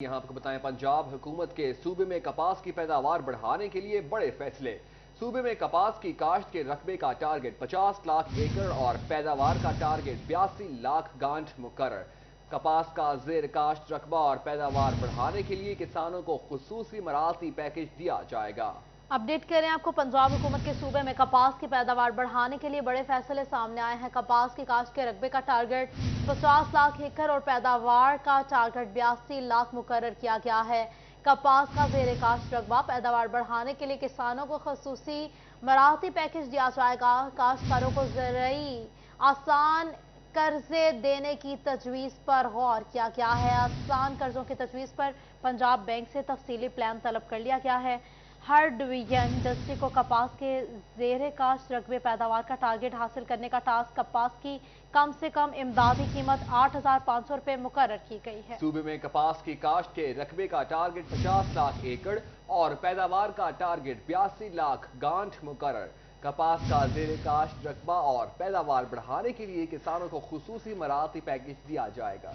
यहाँ आपको बताएं, पंजाब हुकूमत के सूबे में कपास की पैदावार बढ़ाने के लिए बड़े फैसले। सूबे में कपास की काश्त के रकबे का टारगेट 50 लाख एकड़ और पैदावार का टारगेट 82 लाख गांठ मुकर्रर। कपास का जेर काश्त रकबा और पैदावार बढ़ाने के लिए किसानों को खुसूसी मराती पैकेज दिया जाएगा। अपडेट करें आपको, पंजाब हुकूमत के सूबे में कपास की पैदावार बढ़ाने के लिए बड़े फैसले सामने आए हैं। कपास की काश्त के रकबे का टारगेट 50 लाख एकड़ और पैदावार का टारगेट 82 लाख मुकर्रर किया गया है। कपास का जेर काश्त रकबा पैदावार बढ़ाने के लिए किसानों को खसूसी मराती पैकेज दिया जाएगा। काश्तकारों को ज़रूरी आसान कर्जे देने की तजवीज़ पर गौर किया गया है। आसान कर्जों की तजवीज़ पर पंजाब बैंक से तफसीली प्लान तलब कर लिया गया है। हर डिवीजन डिस्ट्रिक्ट को कपास के जेर काश्त रकबे पैदावार का टारगेट हासिल करने का टास्क। कपास की कम से कम इमदादी कीमत 8,500 रुपये मुकर्रर की गई है। सूबे में कपास की काश्त के रकबे का टारगेट 50 लाख एकड़ और पैदावार का टारगेट 82 लाख गांठ मुकर्रर। कपास का जेर काश्त रकबा और पैदावार बढ़ाने के लिए किसानों को खुसूसी मराती पैकेज दिया जाएगा।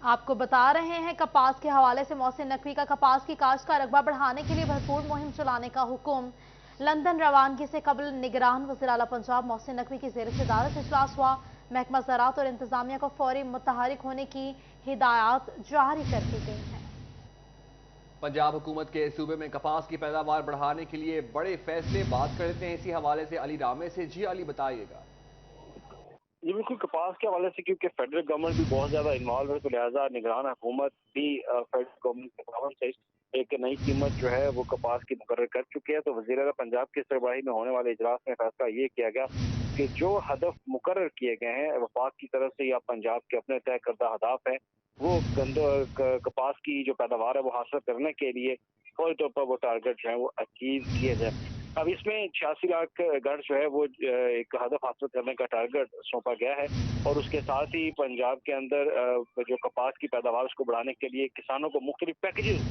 आपको बता रहे हैं, कपास के हवाले से मोहसिन नकवी का कपास की काश्त का रकबा बढ़ाने के लिए भरपूर मुहिम चलाने का हुक्म। लंदन रवानगी से कबल निगरान वज़ीर आला पंजाब मोहसिन नकवी की ज़ेर सदारत इजलास हुआ। महकमा ज़राअत और इंतजामिया को फौरी मुतहरिक होने की हिदायत जारी कर दी गई है। पंजाब हुकूमत के सूबे में कपास की पैदावार बढ़ाने के लिए बड़े फैसले। बात कर लेते हैं इसी हवाले से अली रामे से। जी अली, बताइएगा। जी बिल्कुल, कपास के हवाले से क्योंकि फेडरल गवर्नमेंट भी बहुत ज्यादा इन्वॉल्व है, तो लिहाजा निगरान हुकूमत भी फेडरल गवर्नमेंट के तावन से एक नई कीमत जो है वो कपास की मुकर्रर कर चुके हैं। तो वज़ीर आला पंजाब की सरबराही में होने वाले इजलास में फैसला ये किया गया कि जो हदफ मुकर्रर किए गए हैं वफाक की तरफ से या पंजाब के अपने तय करदा हदाफ है, वो कपास की जो पैदावार है वो हासिल करने के लिए फौरी तौर पर वो टारगेट जो है वो अचीव किए जाए। अब इसमें 86 लाख गढ़ जो है वो एक हदफ हासिल करने का टारगेट सौंपा गया है और उसके साथ ही पंजाब के अंदर जो कपास की पैदावार उसको बढ़ाने के लिए किसानों को मुख्तलिफ पैकेजेस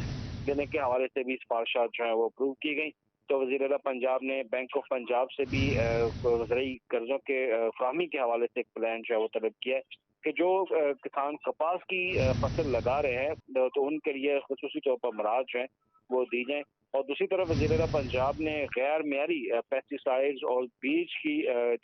देने के हवाले से भी सिफारिशात जो है वो अप्रूव की गई। तो वज़ीर आला पंजाब ने बैंक ऑफ पंजाब से भी ज़रूरी कर्जों के फराहमी के हवाले से एक प्लान जो है वो तलब किया है कि जो किसान कपास की फसल लगा रहे हैं तो उनके लिए खुसूसी तौर पर मराहत जो है वो दी जाए। और दूसरी तरफ वज़ीर आला पंजाब ने गैर मेयारी पेस्टिसाइड्स और बीज की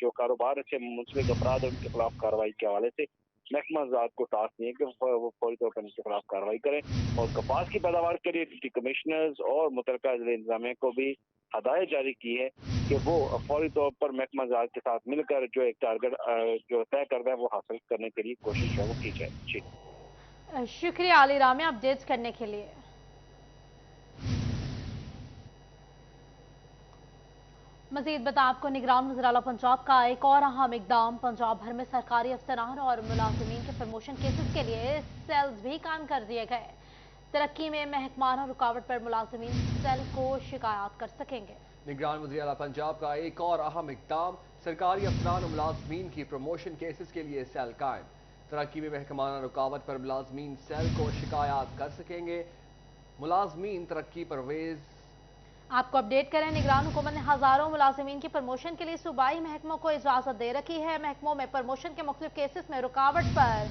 जो कारोबार से मुंसलिक अफराद है उनके खिलाफ कार्रवाई के हवाले से महकमा ज़राअत को टास्क दिए कि वो फौरी तौर पर इनके खिलाफ कार्रवाई करें और कपास की पैदावार के लिए डिप्टी कमिश्नर्स और मुतल्लिका ज़िले इंतजामिया को भी हदायत जारी की है कि वो फौरी तौर पर महकमा ज़राअत के साथ मिलकर जो एक टारगेट जो तय करना है वो हासिल करने के लिए कोशिश है वो की जाए। जी शुक्रिया अली रामे अपडेट्स करने के लिए। मजीद बता आपको, निगरान वज़ीर आला पंजाब का एक और अहम इकदाम। पंजाब भर में सरकारी अफसरान और मुलाजमीन के प्रमोशन केसेस के लिए सेल्स भी कायम कर दिए गए। तरक्की में महकमाना रुकावट पर मुलाजमीन सेल को शिकायत कर सकेंगे। निगरान वज़ीर आला पंजाब का एक और अहम इक़दाम। सरकारी अफसरान और मुलाजमीन की प्रमोशन केसेस के लिए सेल कायम। तरक्की में महकमाना रुकावट पर मुलाजमीन सेल को शिकायत कर सकेंगे। मुलाजमीन तरक्की परवेज। आपको अपडेट करें, निगरान हुकूमत ने हजारों मुलाजमीन की प्रमोशन के लिए सूबाई महकमों को इजाजत दे रखी है। महकमों में प्रमोशन के मुख्तलिफ केसेस में रुकावट पर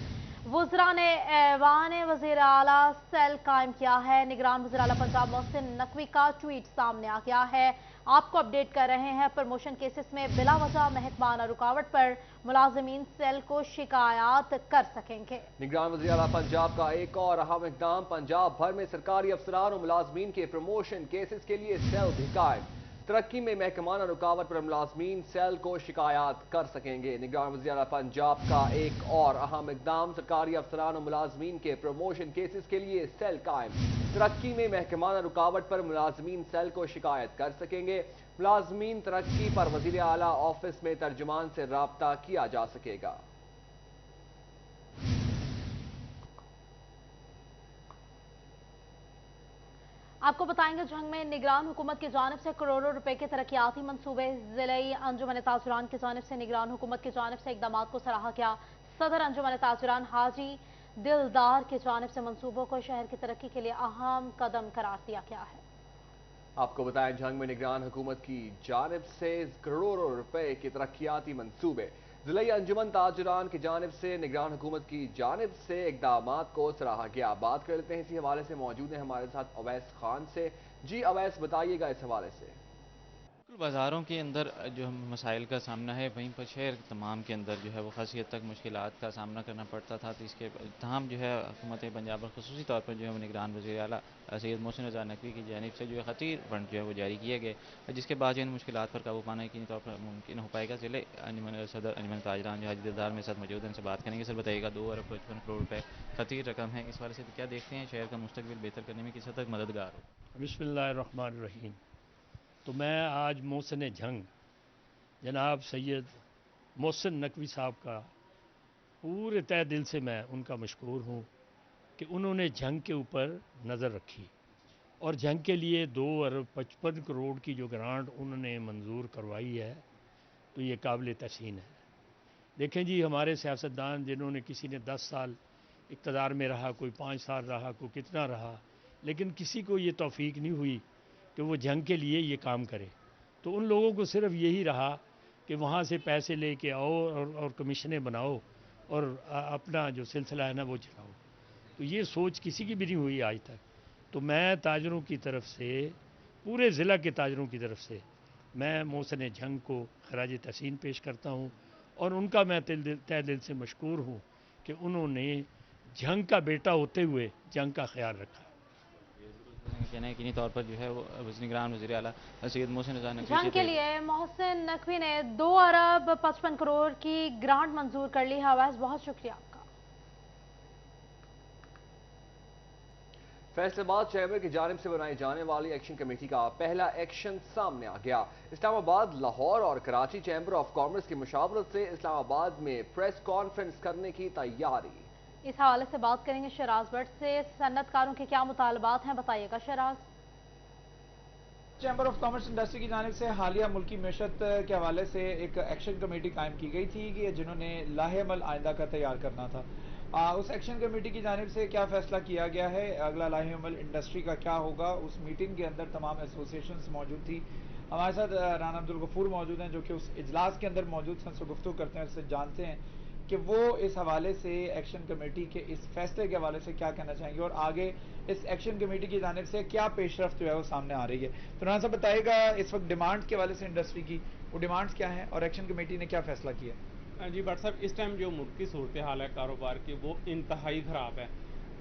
वुज़रा ने ऐवान वज़ीर आला सेल कायम किया है। निगरान वज़ीर आला पंजाब मोहसिन नकवी का ट्वीट सामने आ गया है। आपको अपडेट कर रहे हैं, प्रमोशन केसेस में बिला वजह महकमाना रुकावट पर मुलाजमीन सेल को शिकायत कर सकेंगे। निगरान वज़ीर आला पंजाब का एक और अहम इक़दाम। पंजाब भर में सरकारी अफसरान और मुलाजमीन के प्रमोशन केसेस के लिए सेल भी कायम। तरक्की में महकमाना रुकावट पर मुलाजमीन सेल को शिकायत कर सकेंगे। निगरान वज़ीर आला पंजाब का एक और अहम इक़दाम। सरकारी अफसरान और मुलाजमीन के प्रमोशन केसेस के लिए सेल कायम। तरक्की में महकमाना रुकावट पर मुलाजमीन सेल को शिकायत कर सकेंगे। मुलाजमीन तरक्की पर वज़ीर आला ऑफिस में तर्जुमान से राब्ता किया जा सकेगा। आपको बताएंगे, जंग में निगरान हुकूमत की जानिब से करोड़ों रुपए के तरक्याती मंसूबे। ज़िले अंजुमन ताजुरान की जानिब से निगरान हुकूमत की जानिब से इकदाम को सराहा गया। सदर अंजुमन ताजुरान हाजी दिलदार की जानिब से मंसूबों को शहर की तरक्की के लिए अहम कदम करार दिया गया है। आपको बताएं, जंग में निगरान हुकूमत की जानिब से करोड़ों रुपए के तरक्याती मंसूबे। ضلعی انجمن تاجران کی جانب سے نگران حکومت کی جانب سے اقدامات کو سراہا گیا. بات کر لیتے ہیں اسی حوالے سے. موجود ہیں ہمارے ساتھ اویس خان سے. جی اویس، بتائیے گا اس حوالے سے. بازاروں کے اندر جو مسائل کا سامنا ہے، وہیں پر شہر تمام کے اندر جو ہے وہ خاصی حد تک مشکلات کا سامنا کرنا پڑتا تھا. تو اس کے تاہم جو ہے حکومت پنجاب اور خصوصی طور پر جو ہے وہ نگران وزیر اعلیٰ سید محسن رضا نقوی کی جانب سے جو ہے خطیر فنڈ جو ہے وہ جاری کیے گئے، جس کے بعد ان مشکلات پر قابو پانا یقینی طور پر ممکن ہو پائے گا. ضلع صدر انجمن تاجران جو حاجی دلدار میں ساتھ موجود ہیں، ان سے بات کریں گے. سر بتائیے گا 2 ارب 55 کروڑ روپے خطیر رقم ہے، اس والے سے کیا دیکھتے ہیں شہر کا مستقبل بہتر کرنے میں کس حد تک مددگار ہو؟ بسم اللہ الرحمن الرحیم. تو میں آج محسن جھنگ جناب سید محسن نقوی صاحب کا پورے تہ دل سے میں ان کا مشکور ہوں کہ انہوں نے جھنگ کے اوپر نظر رکھی اور جھنگ کے لیے 2 ارب 55 کروڑ کی جو گرانٹ انہوں نے منظور کروائی ہے تو یہ قابل تحسین ہے. دیکھیں جی، ہمارے سیاستدان جنہوں نے کسی نے 10 سال اقتدار میں رہا، کوئی 5 سال رہا، کوئی کتنا رہا، لیکن کسی کو یہ توفیق نہیں ہوئی کہ وہ جنگ کے لیے یہ کام کرے. تو ان لوگوں کو صرف یہی رہا کہ وہاں سے پیسے لے کے آؤ اور کمیشنیں بناؤ اور اپنا جو سلسلہ ہے نا وہ چلاؤ. تو یہ سوچ کسی کی بھی نہیں ہوئی آج تک. تو میں تاجروں کی طرف سے، پورے ضلع کے تاجروں کی طرف سے میں محسن جھنگ کو خراج تحسین پیش کرتا ہوں اور ان کا میں تہ دل سے مشکور ہوں کہ انہوں نے جھنگ کا بیٹا ہوتے ہوئے جنگ کا خیال رکھا. کہنا ہے یقینی طور پر جو ہے وہ نگران وزیر اعلیٰ سید محسن رضا نقوی جنگ کے لیے محسن نقوی نے 2 ارب 55 کروڑ کی گرانٹ منظور کر لی ہے. اویس، بہت شکریہ آپ کا. فیصل آباد چیمبر کی جانب سے بنائی جانے والی ایکشن کمیٹی کا پہلا ایکشن سامنے آ گیا. اسلام آباد، لاہور اور کراچی چیمبر آف کامرس کی مشاورت سے اسلام آباد میں پریس کانفرنس کرنے کی تیاری. اس حوالے سے بات کریں گے شہراز بٹ سے. صنعت کاروں کے کیا مطالبات ہیں، بتائیے گا شہراز. چیمبر آف کامرس انڈسٹری کی جانب سے حالیہ ملکی معیشت کے حوالے سے ایک ایکشن کمیٹی قائم کی گئی تھی کہ جنہوں نے لاہے عمل آئندہ کا تیار کرنا تھا. اس ایکشن کمیٹی کی جانب سے کیا فیصلہ کیا گیا ہے، اگلا لاہے عمل انڈسٹری کا کیا ہوگا. اس میٹنگ کے اندر تمام ایسوسیشنز موجود تھی. ہمارے ساتھ رانا عبدالغفور موجود ہیں جو کہ اس اجلاس کے اندر موجود ہیں، ان سے گفتگو کرتے ہیں، اس سے جانتے ہیں کہ وہ اس حوالے سے ایکشن کمیٹی کے اس فیصلے کے حوالے سے کیا کہنا چاہیں گے اور آگے اس ایکشن کمیٹی کی جانب سے کیا پیش رفت جو ہے وہ سامنے آ رہی ہے. تو رانا صاحب بتائیے گا اس وقت ڈیمانڈ کے حوالے سے انڈسٹری کی وہ ڈیمانڈز کیا ہیں اور ایکشن کمیٹی نے کیا فیصلہ کیا؟ جی بٹ صاحب، اس ٹائم جو ملک کی صورتحال ہے کاروبار کی وہ انتہائی خراب ہے،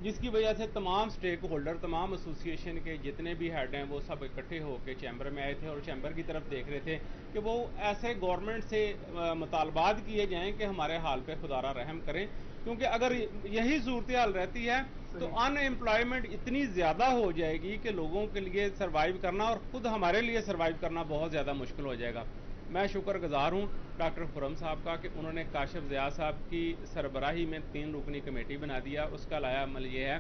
جس کی وجہ سے تمام سٹیک ہولڈر، تمام ایسوسیشن کے جتنے بھی ہیڈ ہیں وہ سب اکٹھے ہو کے چیمبر میں آئے تھے اور چیمبر کی طرف دیکھ رہے تھے کہ وہ ایسے گورنمنٹ سے مطالبات کیے جائیں کہ ہمارے حال پہ خدا را رحم کریں، کیونکہ اگر یہی صورتحال رہتی ہے تو ان ایمپلائمنٹ اتنی زیادہ ہو جائے گی کہ لوگوں کے لیے سروائیو کرنا اور خود ہمارے لیے سروائیو کرنا بہت زیادہ مشکل ہو جائے گا. میں شکر گزار ہوں ڈاکٹر خرم صاحب کا کہ انہوں نے کاشف ضیاء صاحب کی سربراہی میں 3 رکنی کمیٹی بنا دیا. اس کا لایا عمل یہ ہے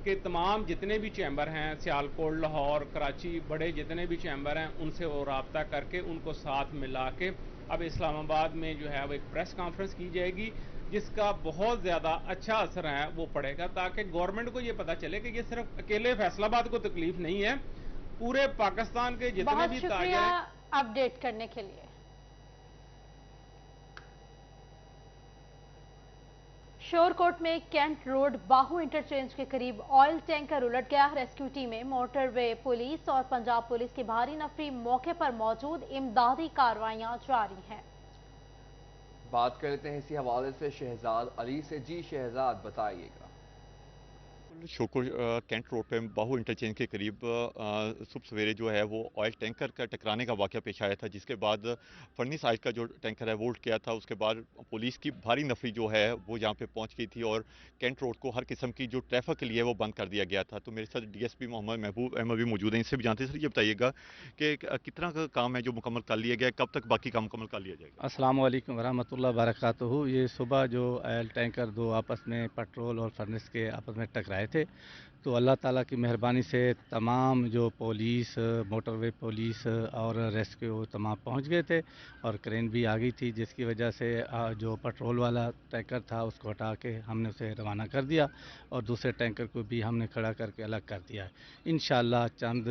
کہ تمام جتنے بھی چیمبر ہیں، سیالکوٹ، لاہور، کراچی، بڑے جتنے بھی چیمبر ہیں، ان سے وہ رابطہ کر کے ان کو ساتھ ملا کے اب اسلام آباد میں جو ہے وہ ایک پریس کانفرنس کی جائے گی، جس کا بہت زیادہ اچھا اثر ہے وہ پڑے گا، تاکہ گورنمنٹ کو یہ پتا چلے کہ یہ صرف اکیلے فیصل آباد کو تکلیف نہیں ہے، پورے پاکستان کے جتنے بھی تاجر ہیں. بہت شکریہ اپڈیٹ کرنے کے لیے. شورکوٹ میں کینٹ روڈ باہو انٹرچینج کے قریب آئل ٹینکر الٹ گیا. ریسکیو ٹیمیں، موٹر وے پولیس اور پنجاب پولیس کی بھاری نفری موقع پر موجود، امدادی کارروائیاں جاری ہیں. بات کر لیتے ہیں اسی حوالے سے شہزاد علی سے. جی شہزاد، بتائیے گا. شوکو کینٹ روڈ پہ باہو انٹرچینج کے قریب صبح سویرے جو ہے وہ آئل ٹینکر کا ٹکرانے کا واقعہ پیش آیا تھا، جس کے بعد فرنی سائز کا جو ٹینکر ہے وہ الٹ گیا تھا. اس کے بعد پولیس کی بھاری نفری جو ہے وہ یہاں پہ پہنچ گئی تھی اور کینٹ روڈ کو ہر قسم کی جو ٹریفک کے لیے وہ بند کر دیا گیا تھا. تو میرے ساتھ ڈی ایس پی محمد محبوب احمد بھی موجود ہیں، ان سے بھی جانتے ہیں. سر یہ بتائیے گا کہ کتنا کا کام ہے جو مکمل کر لیا گیا ہے، کب تک باقی کام مکمل کر لیا جائے گا؟ السلام علیکم ورحمۃ اللہ وبرکاتہ. یہ صبح جو آئل ٹینکر 2 آپس میں پیٹرول اور فرنس کے آپس میں ٹکرائے आए थे। तो अल्लाह ताला की मेहरबानी से तमाम जो पुलिस, मोटरवे पुलिस और रेस्क्यू तमाम पहुंच गए थे और क्रेन भी आ गई थी, जिसकी वजह से जो पेट्रोल वाला टैंकर था उसको हटा के हमने उसे रवाना कर दिया और दूसरे टैंकर को भी हमने खड़ा करके अलग कर दिया है। इंशाअल्लाह चंद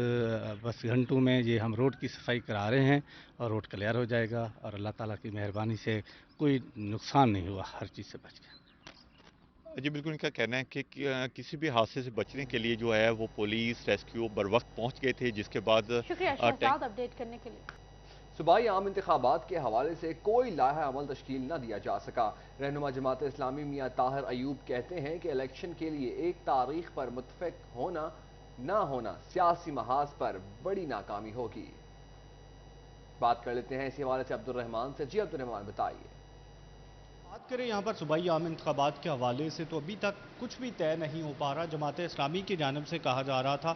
बस घंटों में ये हम रोड की सफाई करा रहे हैं और रोड क्लियर हो जाएगा और अल्लाह ताला की मेहरबानी से कोई नुकसान नहीं हुआ, हर चीज़ से बच गया। जी बिल्कुल, इनका कहना है कि किसी भी हादसे से बचने के लिए जो है वो पुलिस रेस्क्यू बर वक्त पहुँच गए थे, जिसके बाद शुक्रिया शहजाद अपडेट करने के लिए। सूबाई आम इंतखाबात के हवाले से कोई लाहा अमल तश्कील न दिया जा सका। रहनुमा जमात इस्लामी मियाँ ताहिर अयूब कहते हैं कि इलेक्शन के लिए एक तारीख पर मुत्तफिक होना ना होना सियासी महाज पर बड़ी नाकामी होगी। बात कर लेते हैं इसी हवाले से अब्दुर्रहमान से। जी अब्दुर्रहमान बताइए। बात करें यहाँ पर सूबाई आम इंतखाबात के हवाले से तो अभी तक कुछ भी तय नहीं हो पा रहा। जमात इस्लामी की जानिब से कहा जा रहा था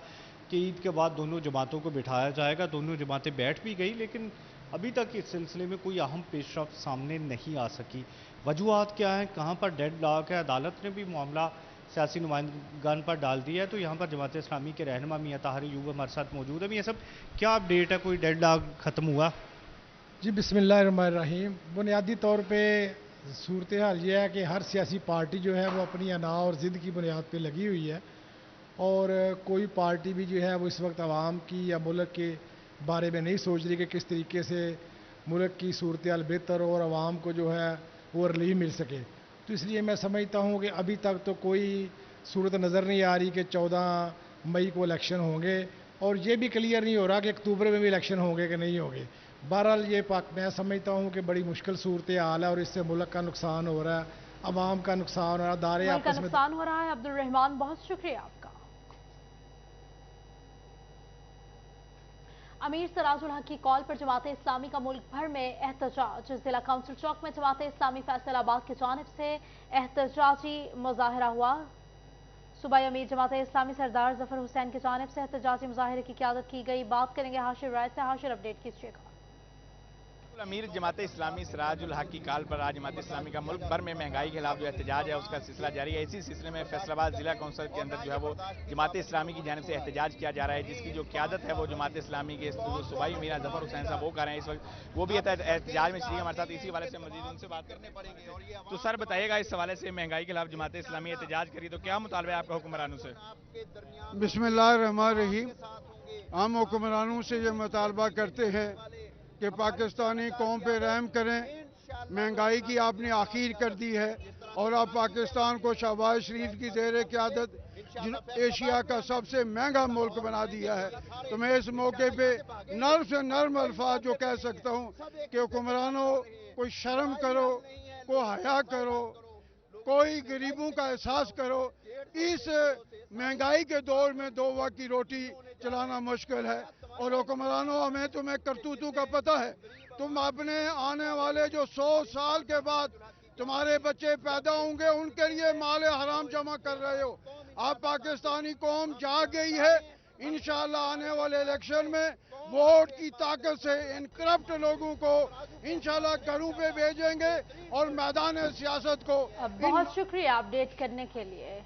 कि ईद के बाद दोनों जमातों को बिठाया जाएगा, दोनों जमातें बैठ भी गई, लेकिन अभी तक इस सिलसिले में कोई अहम पेशरफ्त सामने नहीं आ सकी। वजूहात क्या हैं, कहाँ पर डेड लॉक है? अदालत ने भी मामला सियासी नुमाइंदगान पर डाल दिया है। तो यहाँ पर जमात इस्लामी के रहनुमा मियाँ ताहिर अयूब हमारे साथ मौजूद है। ये सब क्या अपडेट है, कोई डेड लॉक ख़त्म हुआ? जी बिस्मिल्लाहिर्रहमानिर्रहीम। बुनियादी तौर पे सूरत हाल ये है कि हर सियासी पार्टी जो है वो अपनी अना और ज़िद की बुनियाद पे लगी हुई है और कोई पार्टी भी जो है वो इस वक्त आवाम की या मुल्क के बारे में नहीं सोच रही कि किस तरीके से मुल्क की सूरत हाल बेहतर हो और आवाम को जो है वो रिलीफ मिल सके। तो इसलिए मैं समझता हूँ कि अभी तक तो कोई सूरत नज़र नहीं आ रही कि 14 मई को इलेक्शन होंगे और ये भी क्लियर नहीं हो रहा कि अक्टूबर में भी इलेक्शन होंगे कि नहीं होंगे। बहरहाल ये मैं समझता हूँ कि बड़ी मुश्किल सूरत हाल है और इससे मुल्क का नुकसान हो रहा है, अवाम का नुकसान हो रहा है, दायरे आपस में नुकसान हो रहा है। अब्दुर्रहमान बहुत शुक्रिया आपका। अमीर सराजुल हक की कॉल पर जमात इस्लामी का मुल्क भर में एहतजाज। जिला काउंसिल चौक में जमात इस्लामी फैसलाबाद की जानिब से एहतजाजी मुजाहरा हुआ। सूबाई अमीर जमात इस्लामी सरदार जफर हुसैन की जानिब से एहतजाजी मुजाहरे की क़यादत की गई। बात करेंगे हाशिर राय से। हाशिर अपडेट कीजिएगा। अमीर जमात इस्लामी सराजुल हक की कॉल पर आज जमात इस्लामी का मुल्क भर में महंगाई के खिलाफ जो एहतजाज है उसका सिलसिला जारी है। इसी सिलसिले में फैसलाबाद जिला कौंसिल के अंदर जो है वो जमात इस्लामी की जानिब से एहतजाज किया जा रहा है, जिसकी जो क़यादत है वो जमात इस्लामी के सूबाई अमीर जफर हुसैन साहब वो कर रहे हैं। इस वक्त वो भी एहतजाज में शरीक हमारे साथ। इसी हवाले से मजीद उनसे बात करने पड़ेंगे। तो सर बताइएगा, इस हवाले से महंगाई के खिलाफ जमात इस्लामी एहतजाज करी तो क्या मुतालबा है आपका हुक्मरानों से? बिस्मिल्लाहिर्रहमानिर्रहीम। हम हुक्मरानों से ये मुतालबा करते हैं कि पाकिस्तानी कौम पे रहम करें। महंगाई की आपने आखिर कर दी है और आप पाकिस्तान को शहबाज शरीफ की ज़ेर क़यादत एशिया का सबसे महंगा मुल्क बना दिया है। तो मैं इस मौके पे नर्म से नर्म अल्फाज जो कह सकता हूँ कि हुक्मरानों कोई शर्म करो, कोई हया करो, कोई गरीबों का एहसास करो। इस महंगाई के दौर में 2 वक्त की रोटी चलाना मुश्किल है और हुक्मरानों हमें तुम्हें करतूतों का पता है। तुम अपने आने वाले जो 100 साल के बाद तुम्हारे बच्चे पैदा होंगे उनके लिए माले हराम जमा कर रहे हो। अब पाकिस्तानी कौम जाग गई है। इंशाअल्लाह आने वाले इलेक्शन में वोट की ताकत से इन करप्ट लोगों को इंशाअल्लाह घरों पे भेजेंगे और मैदान सियासत को। बहुत शुक्रिया अपडेट करने के लिए।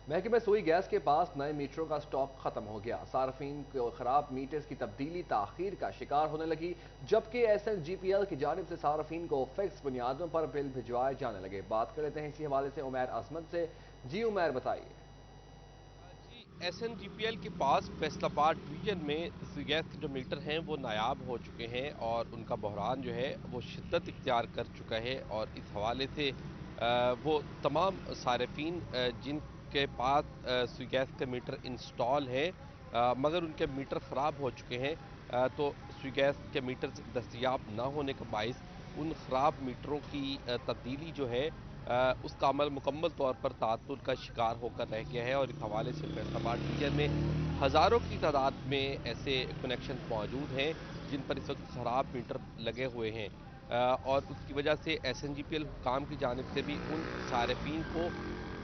महकमे सुई गैस के पास नए मीटरों का स्टॉक खत्म हो गया। सार्फिन को खराब मीटर्स की तब्दीली ताखीर का शिकार होने लगी, जबकि SNGPL की जानिब से सार्फिन को फिक्स बुनियादों पर बिल भिजवाए जाने लगे। बात कर लेते हैं इसी हवाले से उमैर अजमत से। जी उमैर बताइए। SNGPL के पास फैसलाबाद डिवीजन में गैस के जो मीटर हैं वो नायाब हो चुके हैं और उनका बहरान जो है वो शिद्दत इख्तियार कर चुका है और इस हवाले से वो तमाम सार्फिन जिनके पास स्विच गैस के मीटर इंस्टॉल है मगर उनके मीटर ख़राब हो चुके हैं, तो स्विच गैस के मीटर दस्तयाब ना होने का बाइस उन ख़राब मीटरों की तब्दीली जो है उसका अमल मुकम्मल तौर पर तातुल का शिकार होकर रह गया है। और इस हवाले से फैसलाबाद डिवीजन में हज़ारों की तादाद में ऐसे कनेक्शन मौजूद हैं जिन पर इस वक्त खराब मीटर लगे हुए हैं और उसकी वजह से SNGPL हुकाम की जानिब से भी उन सार्फिन को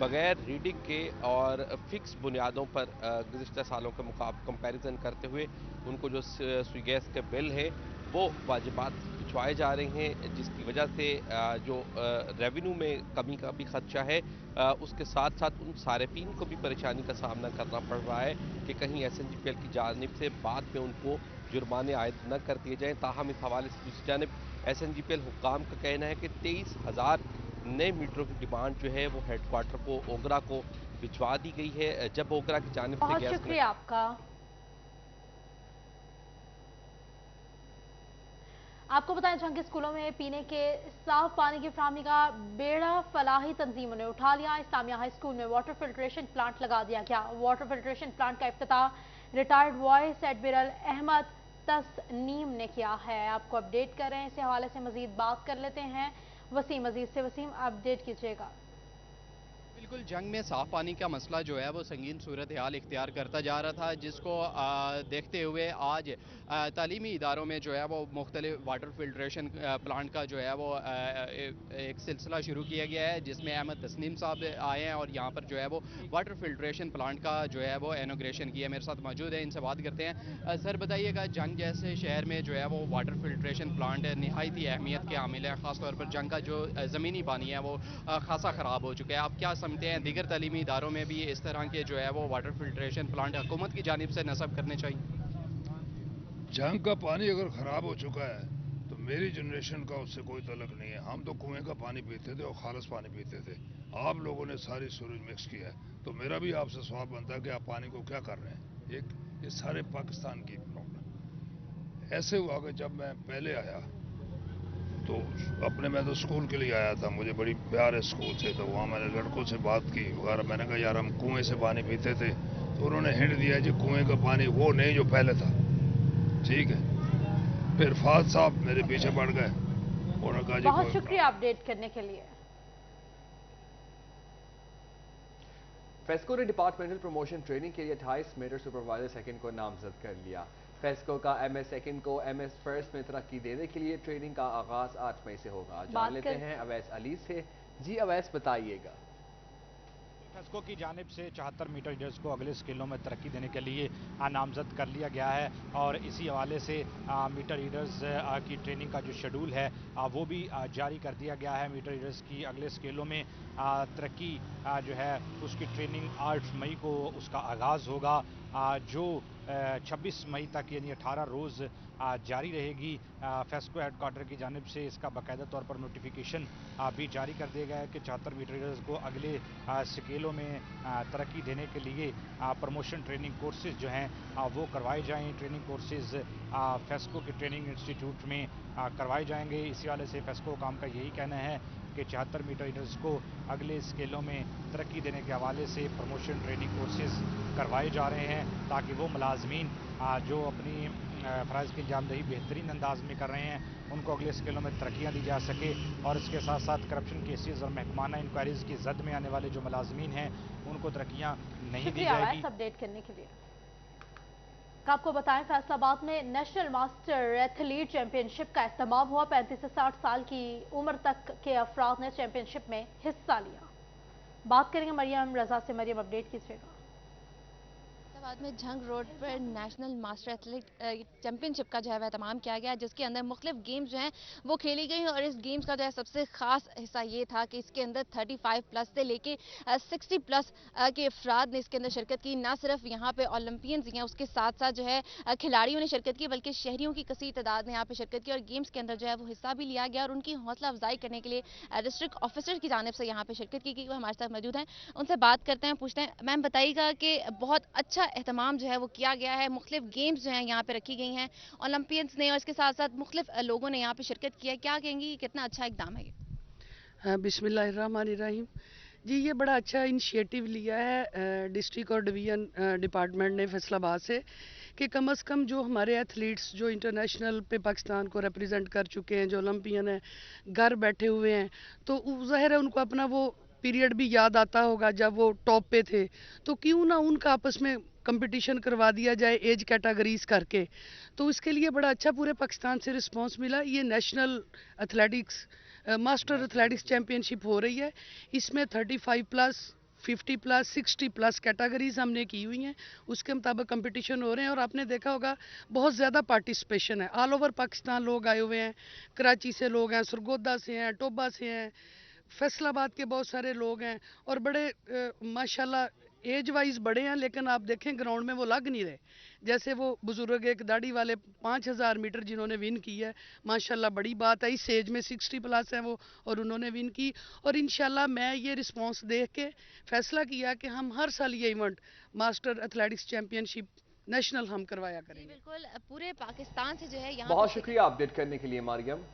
बगैर रीडिंग के और फिक्स बुनियादों पर गुज़िश्ता सालों के कंपैरिजन करते हुए उनको जो स्विच गैस के बिल है वो वाजिबात بچوائے جا رہے ہیں، جس کی وجہ سے جو ریونیو میں کمی کا بھی خدشہ ہے، اس کے ساتھ ساتھ ان صارفین کو بھی پریشانی کا سامنا کرنا پڑ رہا ہے کہ کہیں SNGPL کی جانب سے بعد میں ان کو جرمانے عائد نہ کر دیے جائیں۔ تاہم اس حوالے سے دوسری جانب SNGPL حکام کا کہنا ہے کہ 23,000 نئے میٹروں کی ڈیمانڈ جو ہے وہ ہیڈ کوارٹر کو اوگرا کو بھجوا دی گئی ہے۔ جب اوگرا کی جانب سے بہت شکریہ آپ کا۔ آپ کو بتائیں جھنگ اسکولوں میں پینے کے صاف پانی کی فراہمی کا بیڑا فلاحی تنظیموں نے اٹھا لیا۔ اسلامیہ ہائی اسکول میں واٹر فلٹریشن پلانٹ لگا دیا گیا۔ واٹر فلٹریشن پلانٹ کا افتتاح retired vice admiral Ahmed Tasneem نے کیا ہے۔ آپ کو اپڈیٹ کر رہے ہیں، اس حوالے سے مزید بات کر لیتے ہیں وسیم عزیز سے۔ وسیم، اپڈیٹ کیجیے گا۔ بالکل، جنگ میں صاف پانی کا مسئلہ جو ہے وہ سنگین صورتحال اختیار کرتا جا رہا تھا، جس کو دیکھتے ہوئے آج تعلیمی اداروں میں جو ہے وہ مختلف واٹر فلٹریشن پلانٹ کا جو ہے وہ ایک سلسلہ شروع کیا گیا ہے، جس میں احمد تسنیم صاحب آئے ہیں اور یہاں پر جو ہے وہ واٹر فلٹریشن پلانٹ کا جو ہے وہ انوگریشن کیا۔ میرے ساتھ موجود ہیں، ان سے بات کرتے ہیں۔ سر بتائیے گا، جنگ جیسے شہر میں جو ہے وہ واٹر فلٹریشن پلانٹ نہایت ہی اہمیت کے حامل ہے، خاص طور پر جنگ کا جو زمینی پانی ہے وہ خاصا خراب ہو چکا ہے۔ آپ کیا سمجھتے ہیں دیگر تعلیمی اداروں میں بھی اس طرح کے جو ہے وہ واٹر فلٹریشن پلانٹ حکومت کی جانب سے نصب کرنے چاہیے؟ جنگ کا پانی اگر خراب ہو چکا ہے تو میری جنریشن کا اس سے کوئی تعلق نہیں ہے۔ ہم تو کنویں کا پانی پیتے تھے اور خالص پانی پیتے تے۔ آپ لوگوں نے ساری سوریج مکس کیا ہے، تو میرا بھی آپ سے سوال بنتا ہے کہ آپ پانی کو کیا کر رہے ہیں۔ یہ سارے پاکستان کی پرابلم ایسے ہوا کہ جب میں پہلے آیا تو میں تو اسکول کے لیے آیا تھا، مجھے بڑی پیارے اسکول سے، تو وہاں میں نے لڑکوں سے بات کی وغیرہ۔ میں نے کہا یار ہم کنویں سے پانی پیتے تھے، تو انہوں نے ہنٹ دیا جی کنویں کا پانی وہ نہیں جو پہلے تھا، ٹھیک ہے۔ پھر فہد صاحب میرے پیچھے پڑ گئے، انہوں نے کہا جی بہت شکریہ اپڈیٹ کرنے کے لیے۔ فیسکو نے ڈپارٹمنٹل پروموشن ٹریننگ کے لیے 28 میٹر سپروائزر سیکنڈ کو نامزد کر لیا۔ فیسکو کا MS سیکنڈ کو MS فرسٹ میں ترقی دینے کے لیے ٹریننگ کا آغاز 8 مئی سے ہوگا۔ جان لیتے ہیں اویس علی سے۔ جی اویس، بتائیے گا۔ فیسکو کی جانب سے 74 میٹر ریڈرز کو اگلے اسکیلوں میں ترقی دینے کے لیے نامزد کر لیا گیا ہے، اور اسی حوالے سے میٹر ریڈرز کی ٹریننگ کا جو شیڈول ہے وہ بھی جاری کر دیا گیا ہے۔ میٹر ریڈرز کی اگلے اسکیلوں میں ترقی جو ہے اس کی ٹریننگ 8 مئی کو اس کا آغاز ہوگا، جو 26 مئی تک یعنی 18 روز جاری رہے گی۔ فیسکو ہیڈ کوارٹر کی جانب سے اس کا باقاعدہ طور پر نوٹیفیکیشن بھی جاری کر دیا گیا ہے کہ 74 میٹر ریڈرز کو اگلے اسکیلوں میں ترقی دینے کے لیے پروموشن ٹریننگ کورسز جو ہیں وہ کروائے جائیں۔ ٹریننگ کورسز فیسکو کے ٹریننگ انسٹیٹیوٹ میں کروائے جائیں گے۔ اسی حوالے سے فیسکو کام کا یہی کہنا ہے کہ 74 میٹر ریڈرز کو اگلے اسکیلوں میں ترقی دینے کے حوالے سے پروموشن ٹریننگ کورسز کروائے جا رہے ہیں، تاکہ وہ ملازمین جو اپنی فرائض کی انجام دہی بہترین انداز میں کر رہے ہیں ان کو اگلے اسکیلوں میں ترقیاں دی جا سکے، اور اس کے ساتھ ساتھ کرپشن کیسز اور محکمانہ انکوائریز کی زد میں آنے والے جو ملازمین ہیں ان کو ترقیاں نہیں دی جائے گی۔ شکریہ اپڈیٹ کرنے کے لیے۔ آپ کو بتائیں فیصل آباد میں نیشنل ماسٹر ایتھلیٹ چیمپئن شپ کا اہتمام ہوا۔ 35 سے 60 سال کی عمر تک کے افراد نے چیمپئن شپ میں حصہ لیا۔ بات کریں گے مریم رضا سے۔ مریم، اپڈیٹ کیجیے گا۔ میں جھنگ روڈ پر نیشنل ماسٹر ایتھلیٹ چیمپئن شپ کا جو ہے وہ اہتمام کیا گیا، جس کے اندر مختلف گیمز جو ہیں وہ کھیلی گئی، اور اس گیمز کا جو ہے سب سے خاص حصہ یہ تھا کہ اس کے اندر 35 پلس سے لے کے 60 پلس کے افراد نے اس کے اندر شرکت کی۔ نہ صرف یہاں پہ اولمپئنز ہیں، اس کے ساتھ ساتھ جو ہے کھلاڑیوں نے شرکت کی، بلکہ شہریوں کی کثیر تعداد نے یہاں پہ شرکت کی، اور گیمز کے اندر جو ہے وہ حصہ بھی لیا گیا، اور ان کی حوصلہ افزائی کرنے کے لیے ڈسٹرکٹ آفیسر کی جانب سے یہاں پہ شرکت کی گئی۔ وہ ہمارے ساتھ موجود ہیں، ان سے بات کرتے ہیں، پوچھتے ہیں۔ میم بتائیے گا کہ بہت اچھا اہتمام جو ہے وہ کیا گیا ہے، مختلف گیمز جو ہیں یہاں پہ رکھی گئی ہیں اولمپئنز نے، اور اس کے ساتھ ساتھ مختلف لوگوں نے یہاں پہ شرکت کی ہے، کیا کہیں گی کتنا اچھا اقدام ہے یہ؟ بسم اللہ الرحمن الرحیم۔ جی یہ بڑا اچھا انیشیٹو لیا ہے ڈسٹرکٹ اور ڈویژن ڈپارٹمنٹ نے فیصل آباد سے، کہ کم از کم جو ہمارے ایتھلیٹس جو انٹرنیشنل پہ پاکستان کو ریپریزنٹ کر چکے ہیں، جو اولمپئن ہیں، گھر بیٹھے ہوئے ہیں، تو ظاہر ہے ان کو اپنا وہ پیریڈ بھی یاد آتا ہوگا جب وہ ٹاپ پہ تھے، تو کیوں نہ ان کا آپس میں کمپٹیشن کروا دیا جائے ایج کیٹاگریز کر کے۔ تو اس کے لیے بڑا اچھا پورے پاکستان سے رسپانس ملا۔ یہ national athletics master athletics championship ہو رہی ہے، اس میں 35 پلس 50+ 60+ कैटेगरीज हमने की हुई हैं, उसके मुताबिक कंपटीशन हो रहे हैं। और आपने देखा होगा बहुत ज़्यादा पार्टिसिपेशन है, ऑल ओवर पाकिस्तान लोग आए हुए हैं, कराची से लोग हैं, सरगोदा से हैं, टोबा से हैं, फैसलाबाद के बहुत सारे लोग हैं और बड़े माशाल्लाह एज वाइज बड़े हैं, लेकिन आप देखें ग्राउंड में वो लग नहीं रहे। जैसे वो बुजुर्ग एक दाढ़ी वाले 5000 मीटर जिन्होंने विन की है, माशाल्लाह बड़ी बात है, इस एज में 60+ हैं वो और उन्होंने विन की। और इंशाल्लाह मैं ये रिस्पांस देख के फैसला किया कि हम हर साल ये event master athletics championship national हम करवाया करेंगे। बिल्कुल, पूरे पाकिस्तान से जो है यहाँ बहुत शुक्रिया अपडेट करने के लिए मारियम।